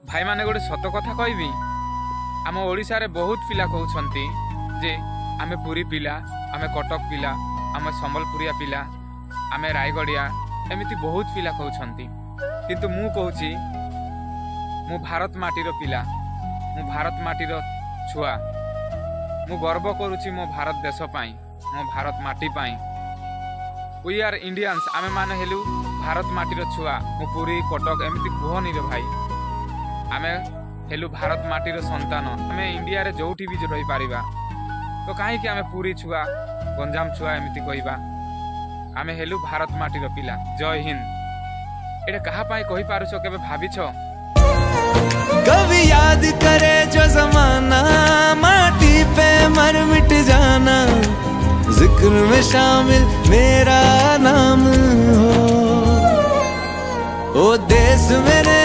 भाई माने गोटे सत कथा कहबी आम ओडिशा रे बहुत पिला कहउछंती जे आमे पुरी पिला, आमे कटक पिला, आमे संबलपुरिया पिला, आमे रायगड़िया एमिति बहुत पिला कहउछंती। किंतु मु कहूची मु भारत माटीर पिला, मु भारत माटीर छुआ। मु गर्व करुची मो भारत देश पाई, मो भारत माटी पाई। वी आर इंडियंस, आमे माने हेलु भारत माटीर छुआ। मु पुरी कटक एमिति कहनी रे भाई, आमे हेलु भारत माटीर संतान। आमे इंडिया रे जोठी भी रही पारिबा, तो काहे कि आमे पुरी छुआ, गंजाम छुआ एमिति कहिबा। आमे हेलु भारत माटीर पिला। जय हिंद। एटा कहा पाई कहि पारुछो, केबे भाबिछो? कभी याद करे जो जमाना, माटी पे मर मिट जाना, जिक्र में शामिल मेरा नाम हो। ओ देश मेरे